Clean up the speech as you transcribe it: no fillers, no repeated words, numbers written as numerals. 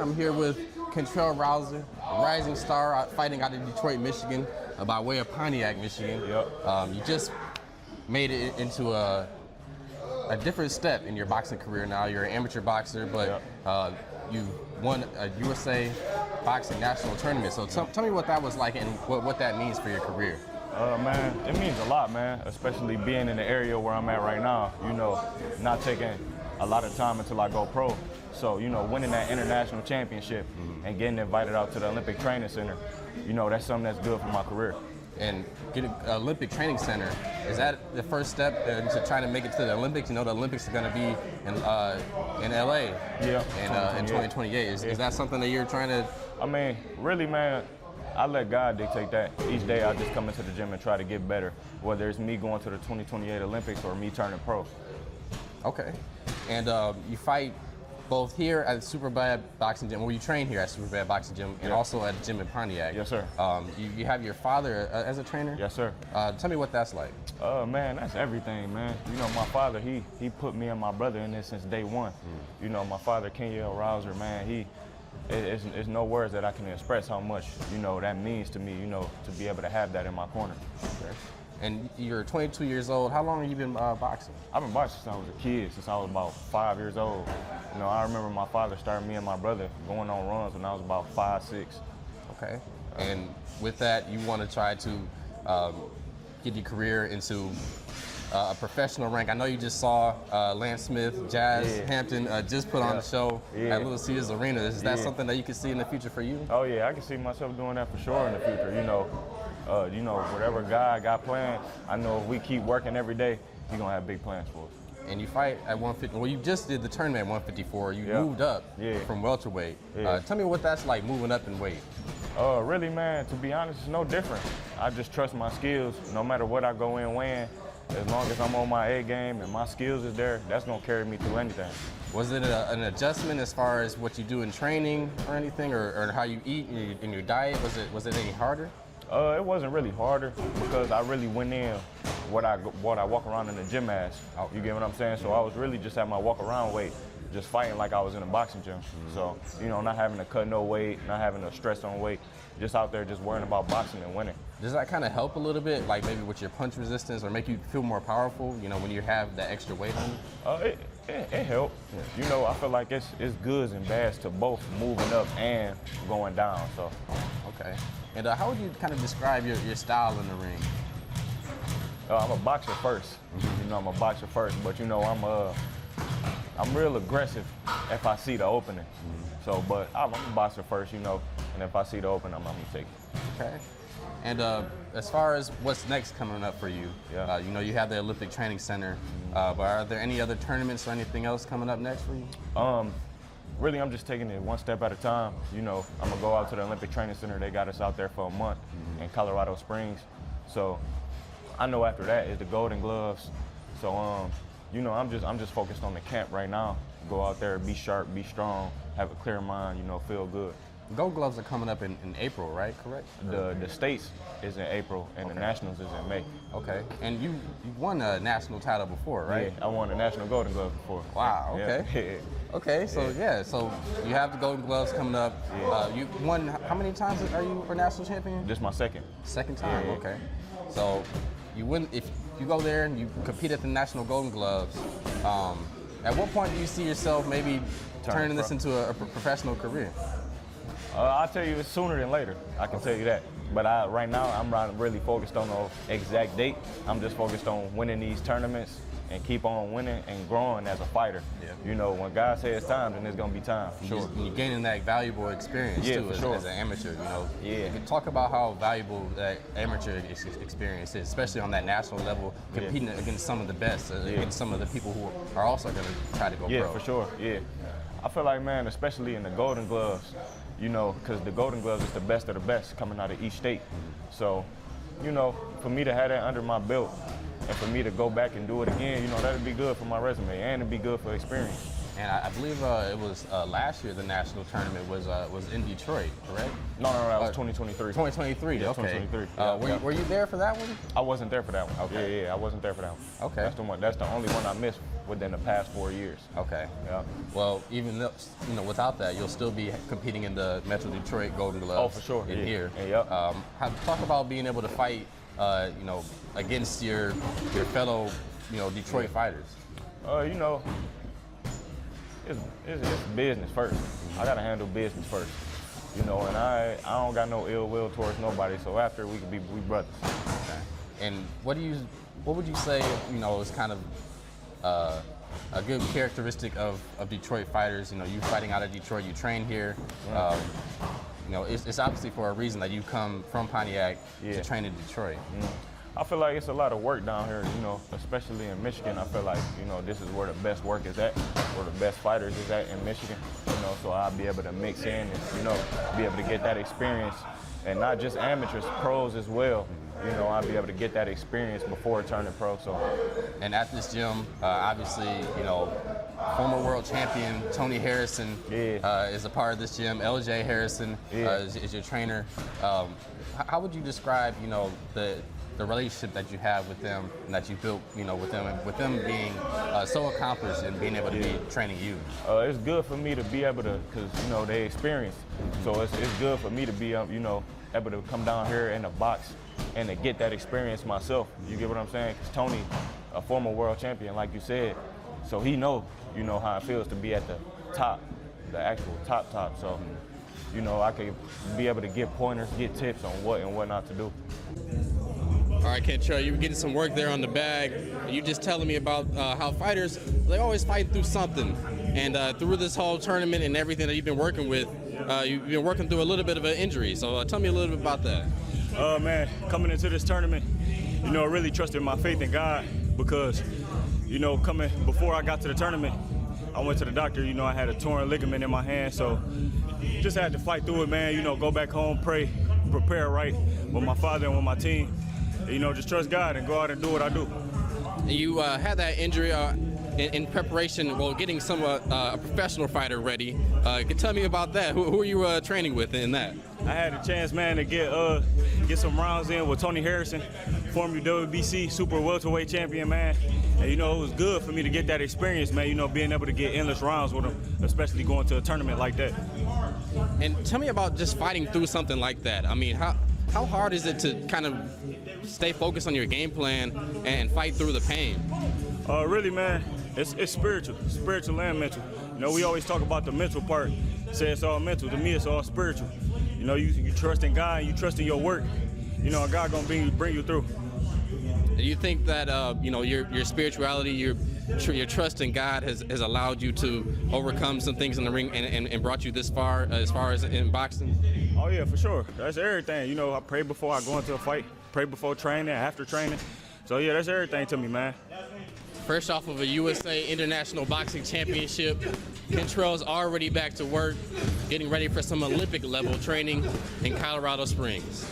I'm here with Kentrell Rouser, a rising star fighting out of Detroit, Michigan, by way of Pontiac, Michigan. Yep. You just made it into a different step in your boxing career now. You're an amateur boxer, but you won a USA boxing national tournament. So tell me what that was like and what that means for your career. Man, it means a lot, man, especially being in the area where I'm at right now, you know, not taking a lot of time until I go pro. So, you know, winning that international championship and getting invited out to the Olympic Training Center, you know, that's something that's good for my career. And getting Olympic Training Center, is that the first step to trying to make it to the Olympics? You know, the Olympics are going to be in LA in 2028. Is that something that you're trying to? I mean, really, man, I let God dictate that. Each day I just come into the gym and try to get better, whether it's me going to the 2028 Olympics or me turning pro. Okay. And you fight both here at Superbad Boxing Gym, well, you train here at Superbad Boxing Gym, and also at the gym in Pontiac. Yes, sir. You have your father as a trainer? Yes, sir. Tell me what that's like. Man, that's everything, man. You know, my father, he put me and my brother in this since day one. You know, my father, Kentrell Rouser, man, it's no words that I can express how much, you know, that means to me, you know, to be able to have that in my corner. Okay. And you're 22 years old. How long have you been boxing? I've been boxing since I was a kid, since I was about 5 years old. You know, I remember my father started me and my brother going on runs when I was about 5, 6. Okay. And with that, you want to try to get your career into a professional rank. I know you just saw Lance Smith, Jazz Hampton just put on the show at Little Caesars Arena. Is that something that you can see in the future for you? Oh yeah, I can see myself doing that for sure in the future. You know, whatever God got planned, I know if we keep working every day, He's gonna have big plans for us. And you fight at 150. Well, you just did the tournament at 154. You moved up from welterweight. Tell me what that's like moving up in weight. Really, man, to be honest, it's no different. I just trust my skills. No matter what I go in weighing, as long as I'm on my A game and my skills is there, that's gonna carry me through anything. Was it an adjustment as far as what you do in training or anything, or how you eat in your diet? Was it any harder? It wasn't really harder because I really went in what I walk around in the gym as. You get what I'm saying? So I was really just at my walk around weight, just fighting like I was in a boxing gym. So, you know, not having to cut no weight, not having to stress on weight, just out there just worrying about boxing and winning. Does that kind of help a little bit, like maybe with your punch resistance, or make you feel more powerful, you know, when you have that extra weight on you? It helped. You know, I feel like it's goods and bads to both moving up and going down, so. Okay. And how would you kind of describe your style in the ring? I'm a boxer first. You know, I'm a boxer first, but you know, I'm real aggressive if I see the opening. So, but I'm a boxer first, you know, and if I see the opening, I'm gonna take it. Okay. And as far as what's next coming up for you, you know, you have the Olympic Training Center, but are there any other tournaments or anything else coming up next for you? Really, I'm just taking it one step at a time. You know, I'm gonna go out to the Olympic Training Center. They got us out there for a month in Colorado Springs. So I know after that is the Golden Gloves. So you know, I'm just focused on the camp right now. Go out there, be sharp, be strong, have a clear mind. You know, feel good. Gold Gloves are coming up in April, right? Correct? The States is in April, and the Nationals is in May. Okay. And you won a national title before, right? Yeah, I won a National Golden Glove before. Wow, okay. Yeah. Okay, so so you have the Golden Gloves coming up. You won, how many times are you a national champion? This is my second. Second time, okay. So you win, if you go there and you compete at the National Golden Gloves, at what point do you see yourself maybe turning this into a professional career? I'll tell you, it's sooner than later. I can tell you that. But right now, I'm not really focused on the exact date. I'm just focused on winning these tournaments and keep on winning and growing as a fighter. You know, when God says it's time, then it's gonna be time, for sure. You're gaining that valuable experience too, as an amateur. You know, you can talk about how valuable that amateur experience is, especially on that national level, competing against some of the best, against some of the people who are also gonna try to go pro. Yeah, for sure. I feel like, man, especially in the Golden Gloves, you know, because the Golden Gloves is the best of the best coming out of each state. So, you know, for me to have that under my belt and for me to go back and do it again, you know, that'd be good for my resume and it'd be good for experience. And I believe it was last year the national tournament was in Detroit, correct? No, that was 2023. 2023, yeah, okay. 2023. Were you there for that one? I wasn't there for that one. Okay. Yeah, I wasn't there for that one. Okay. That's the only one I missed within the past 4 years. Okay. Yeah. Well, even though, without that, you'll still be competing in the Metro Detroit Golden Gloves. Oh, for sure. In here. Yep. Talk about being able to fight, against your fellow, Detroit fighters. It's business first. I gotta handle business first. And I don't got no ill will towards nobody. So after we brothers. Okay. And what would you say, is kind of a good characteristic of Detroit fighters? You fighting out of Detroit, you train here. It's obviously for a reason that you come from Pontiac to train in Detroit. I feel like it's a lot of work down here, especially in Michigan. I feel like, this is where the best work is at, where the best fighters is at in Michigan. So I'll be able to mix in and, be able to get that experience, and not just amateurs, pros as well. I'll be able to get that experience before turning pro. So, and at this gym, obviously, former world champion Tony Harrison is a part of this gym. LJ Harrison is your trainer. How would you describe, the relationship that you have with them and that you built, with them being so accomplished and being able to be training you? It's good for me to be able to, because they experience. So it's good for me to be, able to come down here in the box and to get that experience myself. You get what I'm saying? Because Tony, a former world champion, like you said, so he know, how it feels to be at the top, the actual top. So, I could be able to get pointers, get tips on what and what not to do. All right, Kentrell, you were getting some work there on the bag. You just telling me about how fighters, they always fight through something. And through this whole tournament and everything that you've been working with, you've been working through a little bit of an injury. So tell me a little bit about that. Man, coming into this tournament, I really trusted my faith in God because, coming before I got to the tournament, I went to the doctor, I had a torn ligament in my hand. So just had to fight through it, man, go back home, pray, prepare right with my father and with my team. Just trust God and go out and do what I do. You had that injury in preparation, getting a professional fighter ready. Tell me about that. Who are you training with in that? I had a chance, man, to get some rounds in with Tony Harrison, former WBC super welterweight champion, man. And, it was good for me to get that experience, man, being able to get endless rounds with him, especially going to a tournament like that. And tell me about just fighting through something like that. I mean, how hard is it to kind of stay focused on your game plan and fight through the pain? Really, man, it's spiritual and mental. We always talk about the mental part, say it's all mental. To me, it's all spiritual. You trust in God, you trust in your work. God gonna bring you through. Do you think that your spirituality, your trust in God has allowed you to overcome some things in the ring and brought you this far as in boxing? Oh yeah, for sure. That's everything. I pray before I go into a fight, pray before training, after training. So yeah, that's everything to me, man. Fresh off of a USA International Boxing Championship, Kentrell's already back to work, getting ready for some Olympic level training in Colorado Springs.